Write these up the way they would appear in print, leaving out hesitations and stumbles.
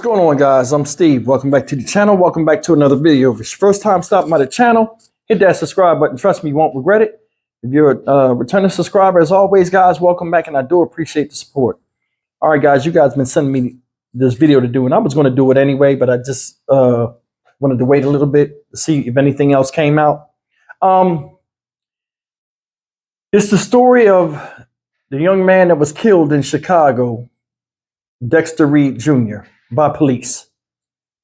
What's going on, guys? I'm Steve. Welcome back to the channel. Welcome back to another video. If it's your first time stopping by the channel, hit that subscribe button. Trust me, you won't regret it. If you're a returning subscriber, as always, guys, welcome back, and I do appreciate the support. All right, guys, you guys have been sending me this video to do, and I was going to do it anyway, but I just wanted to wait a little bit to see if anything else came out. It's the story of the young man that was killed in Chicago, Dexter Reed Jr., by police.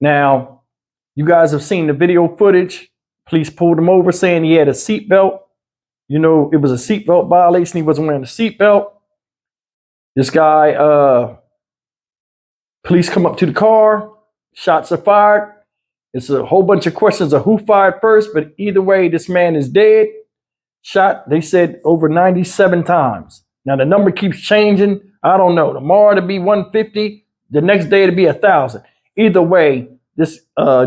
Now, you guys have seen the video footage. Police pulled him over saying he had a seatbelt. You know, it was a seatbelt violation. He wasn't wearing a seatbelt. This guy, police come up to the car. Shots are fired. It's a whole bunch of questions of who fired first, but either way, this man is dead. Shot, they said, over 97 times. Now, the number keeps changing. I don't know. Tomorrow it'll be 150. The next day it'll be 1,000. Either way, this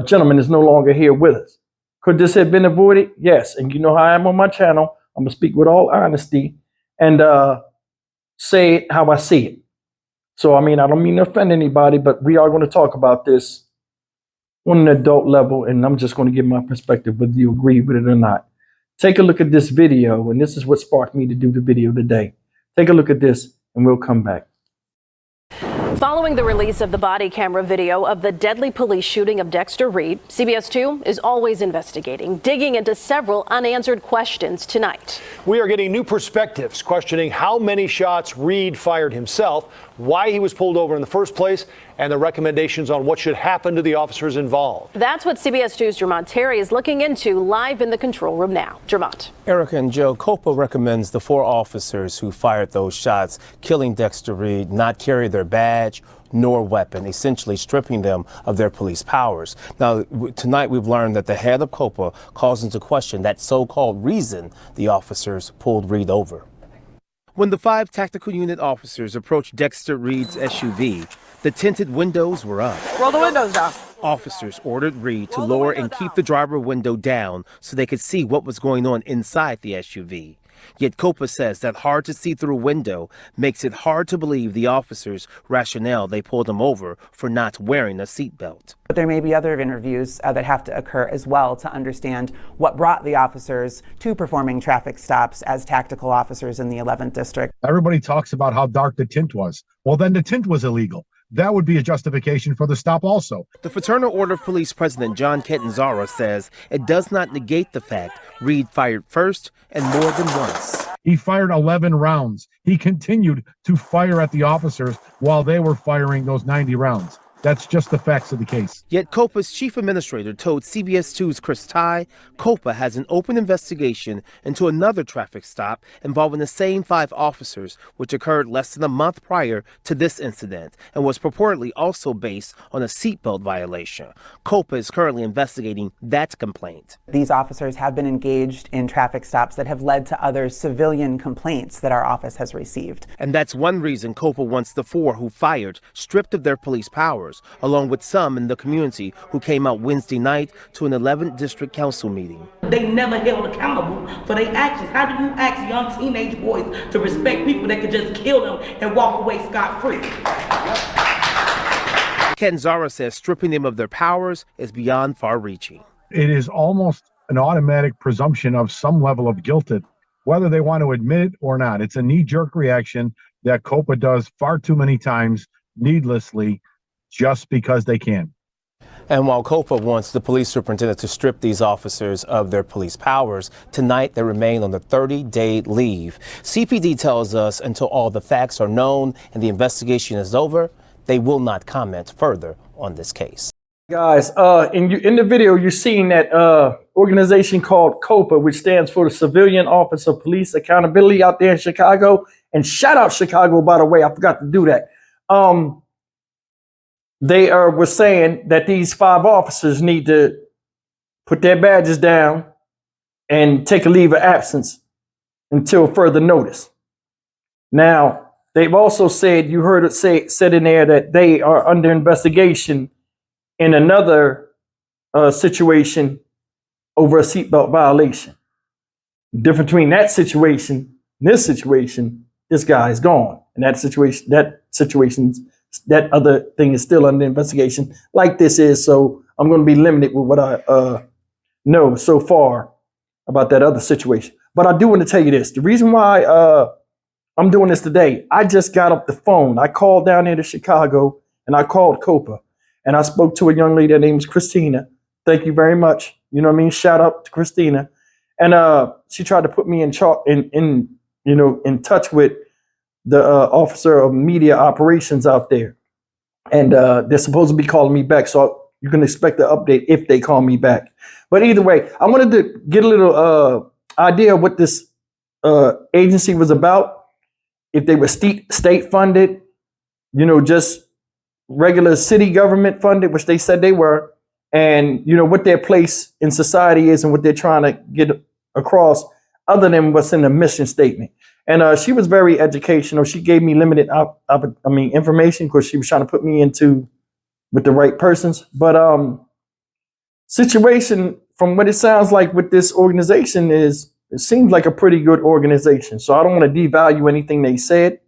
gentleman is no longer here with us. Could this have been avoided? Yes. And you know how I am on my channel. I'm going to speak with all honesty and say it how I see it. So, I mean, I don't mean to offend anybody, but we are going to talk about this on an adult level, and I'm just going to give my perspective, whether you agree with it or not. Take a look at this video, and this is what sparked me to do the video today. Take a look at this, and we'll come back. Following the release of the body camera video of the deadly police shooting of Dexter Reed, CBS 2 is always investigating, digging into several unanswered questions tonight. We are getting new perspectives, questioning how many shots Reed fired himself, why he was pulled over in the first place, and the recommendations on what should happen to the officers involved. That's what CBS 2's Jermont Terry is looking into live in the control room now. Jermont. Erica and Joe, COPA recommends the 4 officers who fired those shots, killing Dexter Reed, not carry their badge nor weapon, essentially stripping them of their police powers. Now, tonight we've learned that the head of COPA calls into question that so-called reason the officers pulled Reed over. When the 5 tactical unit officers approached Dexter Reed's SUV, the tinted windows were up. Roll the windows down. Officers ordered Reed to lower and keep the driver window down so they could see what was going on inside the SUV. Yet COPA says that hard to see through window makes it hard to believe the officers' rationale they pulled him over for not wearing a seatbelt. But there may be other interviews that have to occur as well to understand what brought the officers to performing traffic stops as tactical officers in the 11th District. Everybody talks about how dark the tint was. Well, then the tint was illegal. That would be a justification for the stop also. The Fraternal Order of Police President John Catanzara says it does not negate the fact Reed fired first and more than once. He fired 11 rounds. He continued to fire at the officers while they were firing those 90 rounds. That's just the facts of the case. Yet COPA's chief administrator told CBS 2's Chris Ty COPA has an open investigation into another traffic stop involving the same 5 officers, which occurred less than a month prior to this incident and was purportedly also based on a seatbelt violation. COPA is currently investigating that complaint. These officers have been engaged in traffic stops that have led to other civilian complaints that our office has received. And that's one reason COPA wants the 4 who fired stripped of their police powers, along with some in the community who came out Wednesday night to an 11th District Council meeting. They never held accountable for their actions. How do you ask young teenage boys to respect people that could just kill them and walk away scot-free? Catanzara says stripping them of their powers is beyond far-reaching. It is almost an automatic presumption of some level of guilt, whether they want to admit it or not. It's a knee-jerk reaction that COPA does far too many times needlessly, just because they can. And while COPA wants the police superintendent to strip these officers of their police powers, tonight they remain on the 30-day leave. CPD tells us until all the facts are known and the investigation is over, they will not comment further on this case. Guys, in the video, you're seeing that organization called COPA, which stands for the Civilian Office of Police Accountability out there in Chicago. And shout out Chicago, by the way, I forgot to do that. They were saying that these 5 officers need to put their badges down and take a leave of absence until further notice. Now, they've also said, you heard it said in there that they are under investigation in another situation over a seatbelt violation. The difference between that situation and this situation, this guy is gone. And that situation's that other thing is still under investigation, like this is. So I'm going to be limited with what I know so far about that other situation. But I do want to tell you this. The reason why I'm doing this today, I just got off the phone. I called down here to Chicago and I called COPA and I spoke to a young lady. Her name is Christina. Thank you very much. You know what I mean? Shout out to Christina. And she tried to put me in touch with the officer of media operations out there. And they're supposed to be calling me back. So you can expect an update if they call me back. But either way, I wanted to get a little idea of what this agency was about. If they were state funded, just regular city government funded, which they said they were, and what their place in society is and what they're trying to get across, other than what's in the mission statement. And she was very educational. She gave me limited information because she was trying to put me with the right persons. But situation, from what it sounds like with this organization, it seems like a pretty good organization. So I don't want to devalue anything they said,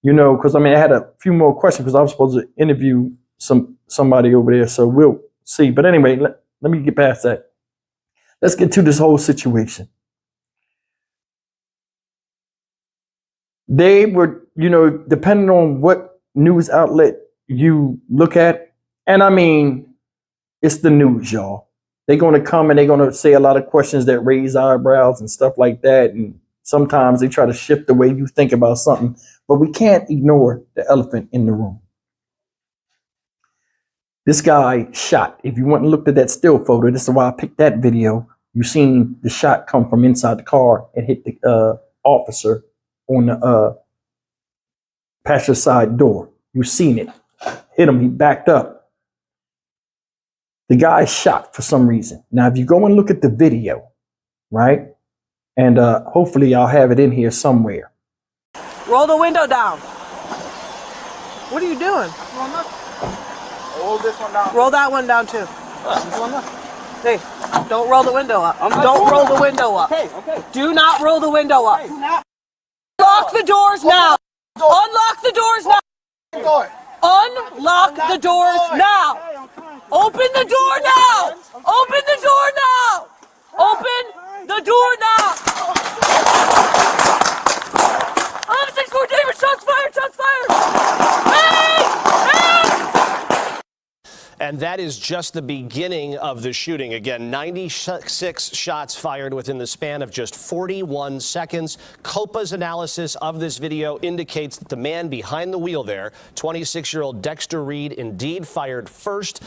because I had a few more questions because I was supposed to interview somebody over there. So we'll see. But anyway, let me get past that. Let's get to this whole situation. They were, depending on what news outlet you look at, and it's the news, y'all. They're going to come and they're going to say a lot of questions that raise eyebrows and stuff like that. And sometimes they try to shift the way you think about something, but we can't ignore the elephant in the room. This guy shot. If you went and looked at that still photo, this is why I picked that video. You seen the shot come from inside the car and hit the officer on the passenger side door. You seen it. Hit him. He backed up. The guy shot for some reason. Now, if you go and look at the video, right? And hopefully I'll have it in here somewhere. Roll the window down. What are you doing? Roll this one down. Roll that one down too. This one down. Hey, don't roll the window up. Don't roll the window up. Okay. Do not roll the window up. Hey. Unlock the doors now. Unlock the doors now. Unlock the doors now. Open the door now. Open the door now. Open the door now. I'm 6-4 David. Shots fired. Shots fired. And that is just the beginning of the shooting. Again, 96 shots fired within the span of just 41 seconds. COPA's analysis of this video indicates that the man behind the wheel there, 26-year-old Dexter Reed, indeed fired first.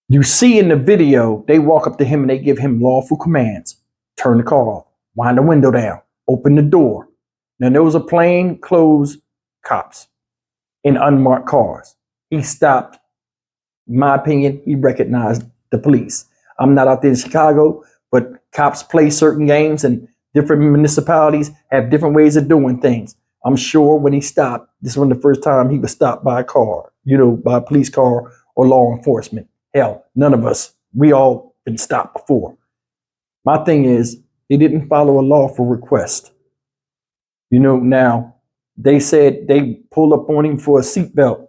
You see in the video, they walk up to him and they give him lawful commands. Turn the car off, wind the window down, open the door. Now, those are plain clothes cops in unmarked cars. He stopped. In my opinion, he recognized the police. I'm not out there in Chicago, but cops play certain games and different municipalities have different ways of doing things. I'm sure when he stopped, this was the first time he was stopped by a car, by a police car or law enforcement. Hell, none of us, we all been stopped before. My thing is, he didn't follow a lawful request. Now, they said they pulled up on him for a seatbelt.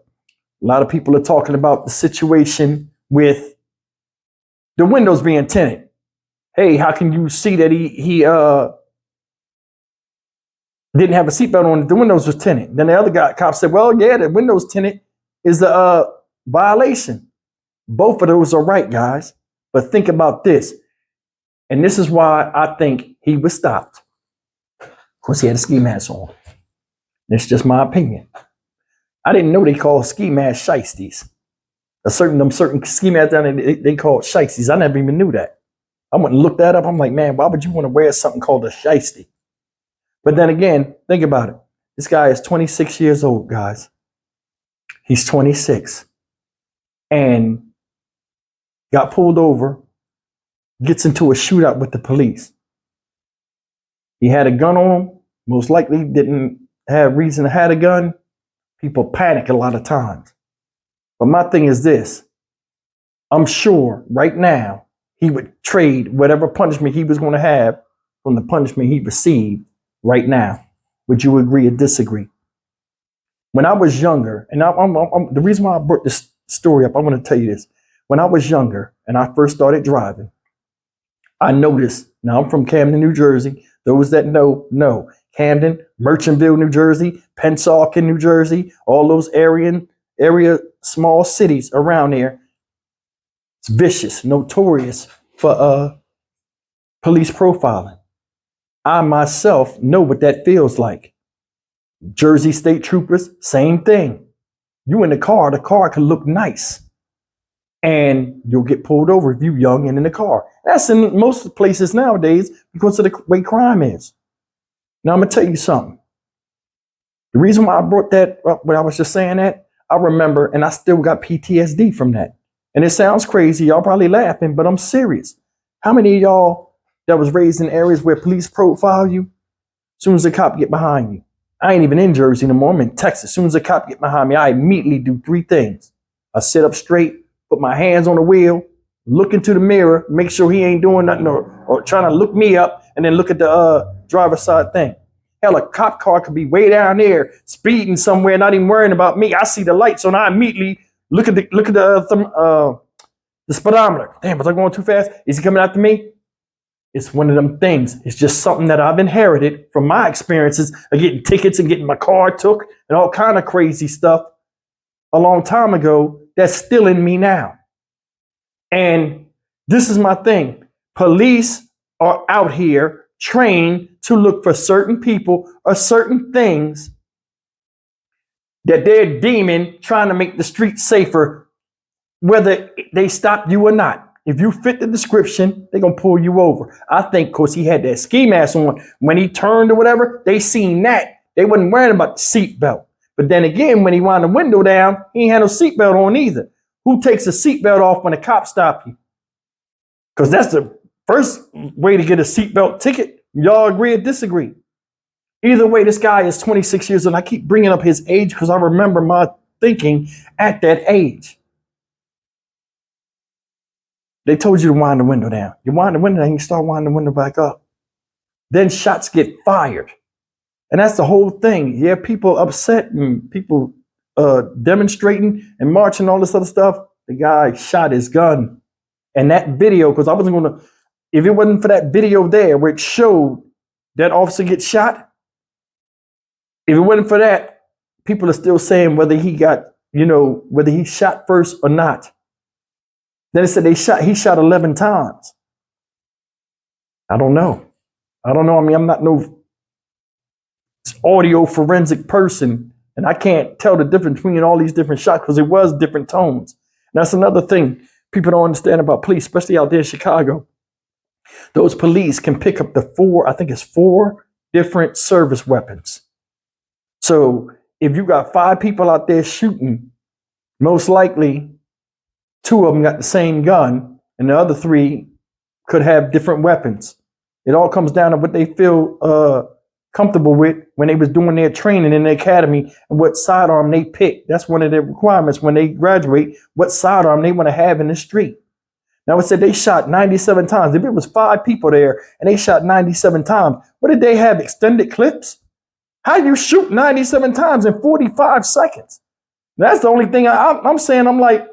A lot of people are talking about the situation with the windows being tinted. Hey, how can you see that he didn't have a seatbelt on? The windows was tinted. Then the other cop said, well, yeah, the windows tinted is a violation. Both of those are right, guys. But think about this. And this is why I think he was stopped. Of course, he had a ski mask on. That's just my opinion. I didn't know they called ski masks shiesties. Certain ski masks down there, they called shiesties. I never even knew that. I went and looked that up. I'm like, man, why would you want to wear something called a shiesty? But then again, think about it. This guy is 26 years old, guys. He's 26. And got pulled over, gets into a shootout with the police. He had a gun on him. Most likely didn't have reason to have a gun. People panic a lot of times. But my thing is this. I'm sure right now he would trade whatever punishment he was going to have from the punishment he received right now. Would you agree or disagree? When I was younger, and the reason why I brought this story up, I want to tell you this. When I was younger and I first started driving, I noticed, now I'm from Camden, New Jersey. Those that know. Camden, Merchantville, New Jersey, Pensacola, New Jersey, all those area small cities around there. It's vicious, notorious for police profiling. I myself know what that feels like. Jersey State Troopers, same thing. You in the car can look nice. And you'll get pulled over if you're young and in the car. That's in most places nowadays because of the way crime is. Now, I'm going to tell you something. The reason why I brought that up when I was just saying that, I remember, and I still got PTSD from that. And it sounds crazy. Y'all probably laughing, but I'm serious. How many of y'all that was raised in areas where police profile you, as soon as the cop get behind you? I ain't even in Jersey no more. I'm in Texas. As soon as the cop get behind me, I immediately do three things. I sit up straight, put my hands on the wheel, look into the mirror, make sure he ain't doing nothing or trying to look me up, and then look at the driver's side thing. Hell, a cop car could be way down there, speeding somewhere, not even worrying about me. I see the lights, so now I immediately look at the speedometer. Damn, was I going too fast? Is he coming after me? It's one of them things. It's just something that I've inherited from my experiences of getting tickets and getting my car took and all kind of crazy stuff a long time ago that's still in me now. And this is my thing. Police are out here trained to look for certain people or certain things that they're deeming trying to make the streets safer, whether they stop you or not. If you fit the description, they're going to pull you over. I think because he had that ski mask on, when he turned or whatever, they seen that. They wasn't worrying about the seatbelt. But then again, when he wound the window down, he ain't had no seatbelt on either. Who takes a seatbelt off when a cop stop you? Because that's the first way to get a seatbelt ticket. Y'all agree or disagree? Either way, this guy is 26 years old. I keep bringing up his age because I remember my thinking at that age. They told you to wind the window down. You wind the window down, you start winding the window back up. Then shots get fired. And that's the whole thing. Yeah, people upset and people demonstrating and marching, all this other stuff. The guy shot his gun. And that video, because I wasn't going to, if it wasn't for that video there where it showed that officer get shot, if it wasn't for that, people are still saying whether he got, whether he shot first or not. Then it said he shot 11 times. I don't know. I mean, I'm not no audio forensic person, and I can't tell the difference between all these different shots because it was different tones. And that's another thing people don't understand about police, especially out there in Chicago. Those police can pick up four different service weapons. So if you got 5 people out there shooting, most likely 2 of them got the same gun and the other 3 could have different weapons. It all comes down to what they feel comfortable with when they was doing their training in the academy and what sidearm they pick. That's one of their requirements when they graduate, what sidearm they want to have in the street. Now it said they shot 97 times. If it was 5 people there and they shot 97 times, what did they have, extended clips? How do you shoot 97 times in 45 seconds? That's the only thing I'm saying. I'm like,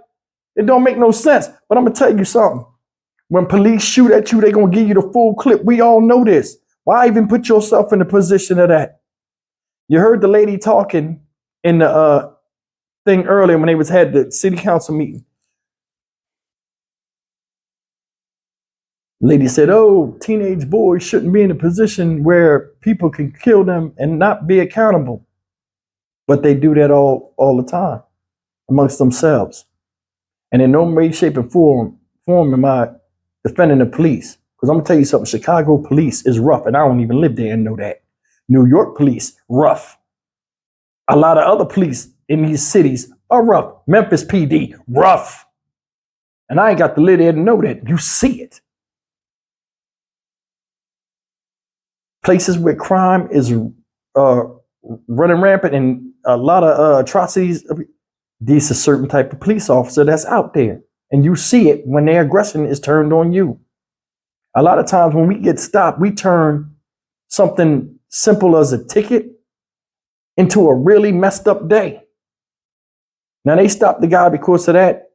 it don't make no sense. But I'm going to tell you something. When police shoot at you, they're going to give you the full clip. We all know this. Why even put yourself in the position of that? You heard the lady talking in the thing earlier when they had the city council meeting. The lady said, oh, teenage boys shouldn't be in a position where people can kill them and not be accountable. But they do that all the time amongst themselves. And in no way, shape, and form am I defending the police. Because I'm going to tell you something, Chicago police is rough, and I don't even live there and know that. New York police, rough. A lot of other police in these cities are rough. Memphis PD, rough. And I ain't got to live there to know that. You see it. Places where crime is running rampant and a lot of atrocities, these are certain type of police officer that's out there. And you see it when their aggression is turned on you. A lot of times when we get stopped, we turn something simple as a ticket into a really messed up day. Now they stopped the guy because of that.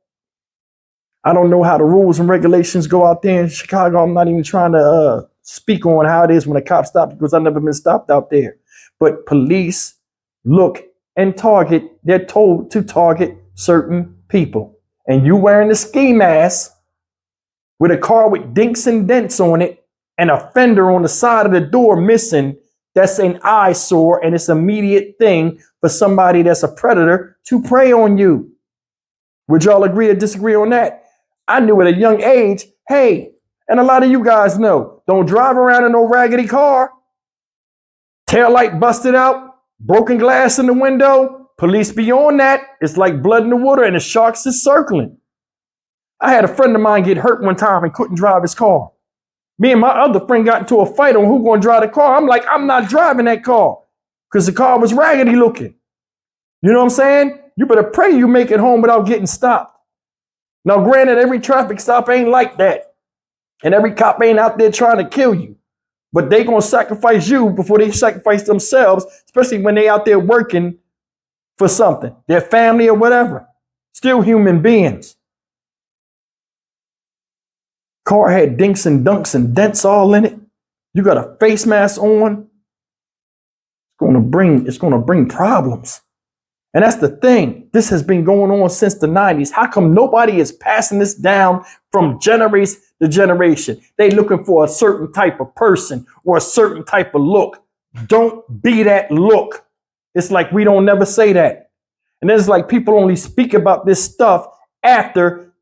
I don't know how the rules and regulations go out there in Chicago. I'm not even trying to speak on how it is when a cop stops because I've never been stopped out there. But police look and target, they're told to target certain people. And you wearing the ski mask with a car with dinks and dents on it and a fender on the side of the door missing, that's an eyesore, and it's an immediate thing for somebody that's a predator to prey on you. Would y'all agree or disagree on that? I knew at a young age, hey, and a lot of you guys know, don't drive around in no raggedy car. Taillight busted out, broken glass in the window, police be on that. It's like blood in the water and the sharks is circling. I had a friend of mine get hurt one time and couldn't drive his car. Me and my other friend got into a fight on who going to drive the car. I'm like, I'm not driving that car because the car was raggedy looking. You know what I'm saying? You better pray you make it home without getting stopped. Now, granted, every traffic stop ain't like that. And every cop ain't out there trying to kill you. But they going to sacrifice you before they sacrifice themselves, especially when they out there working for something, their family or whatever. Still human beings. Car had dinks and dunks and dents all in it. You got a face mask on. It's going to bring problems. And that's the thing. This has been going on since the 90s. How come nobody is passing this down from generation to generation? They looking for a certain type of person or a certain type of look. Don't be that look. It's like we don't never say that. And it's like people only speak about this stuff after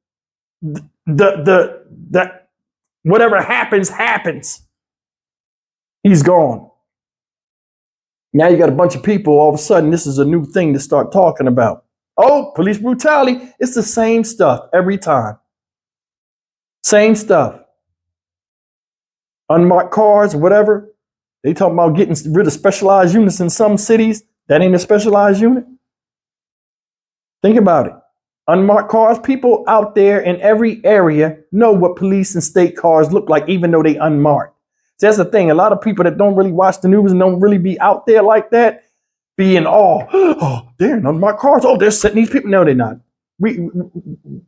the whatever happens. He's gone. Now you got a bunch of people, all of a sudden, this is a new thing to start talking about. Oh, police brutality. It's the same stuff every time. Same stuff. Unmarked cars, whatever. They talking about getting rid of specialized units in some cities. That ain't a specialized unit. Think about it. Unmarked cars, people out there in every area know what police and state cars look like, even though they unmarked. So that's the thing. A lot of people that don't really watch the news and don't really be out there like that be in awe. Oh, they're in unmarked cars. Oh, they're setting these people. No, they're not. We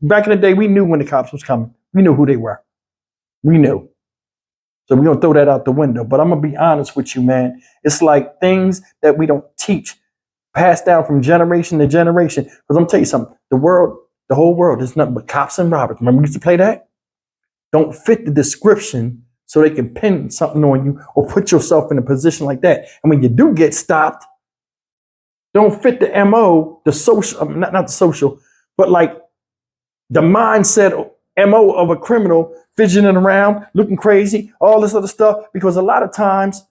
back in the day, we knew when the cops was coming. We knew who they were. We knew. So we're going to throw that out the window. But I'm going to be honest with you, man. It's like things that we don't teach, passed down from generation to generation. Because I'm going to tell you something. The whole world is nothing but cops and robbers. Remember we used to play that? Don't fit the description so they can pin something on you or put yourself in a position like that. And when you do get stopped, don't fit the MO, the social, not the social, but like the mindset MO of a criminal, fidgeting around, looking crazy, all this other stuff. Because a lot of times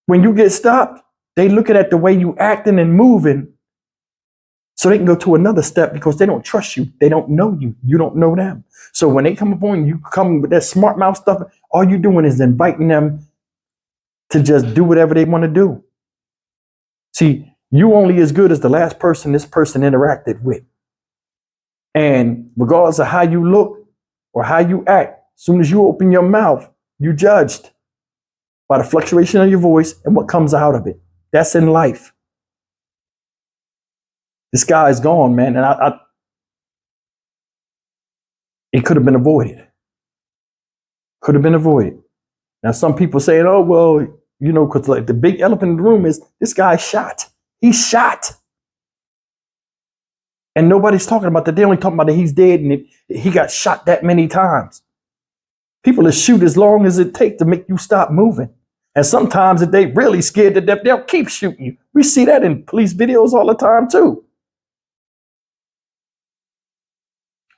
when you get stopped, they looking at the way you acting and moving so they can go to another step because they don't trust you. They don't know you. You don't know them. So when they come upon you, come with that smart mouth stuff, all you're doing is inviting them to just do whatever they want to do. See, you only as good as the last person this person interacted with. And regardless of how you look or how you act, as soon as you open your mouth, you're judged by the fluctuation of your voice and what comes out of it. That's in life. This guy is gone, man, and it could have been avoided. Could have been avoided. Now, some people saying, oh, well, you know, because like the big elephant in the room is this guy shot. He's shot. And nobody's talking about that. They only talking about that he's dead and he got shot that many times. People will shoot as long as it takes to make you stop moving. And sometimes if they really scared to death, they'll keep shooting you. We see that in police videos all the time, too.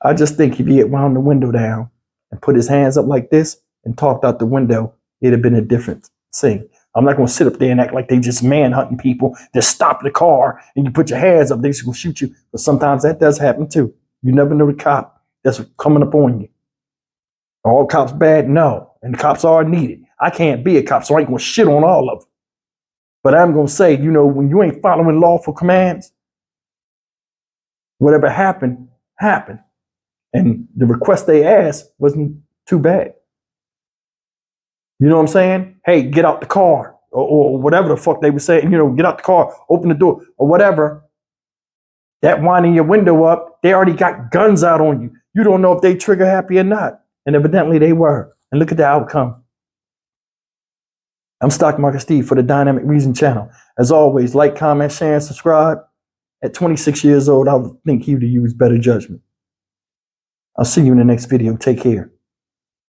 I just think if he had wound the window down and put his hands up like this and talked out the window, it'd have been a different thing. I'm not going to sit up there and act like they just manhunting people. Just stop the car and you put your hands up, they're just going to shoot you. But sometimes that does happen too. You never know the cop that's coming up on you. Are all cops bad? No. And the cops are needed. I can't be a cop, so I ain't going to shit on all of them. But I'm going to say, you know, when you ain't following lawful commands, whatever happened, happened. And the request they asked wasn't too bad. You know what I'm saying? Hey, get out the car. or whatever the fuck they were saying, you know, get out the car, open the door, or whatever. That winding your window up, they already got guns out on you. You don't know if they trigger happy or not. And evidently they were. And look at the outcome. I'm Stock Market Steve for the Dynamic Reason channel. As always, like, comment, share, and subscribe. At 26 years old, I would think you to use better judgment. I'll see you in the next video. Take care.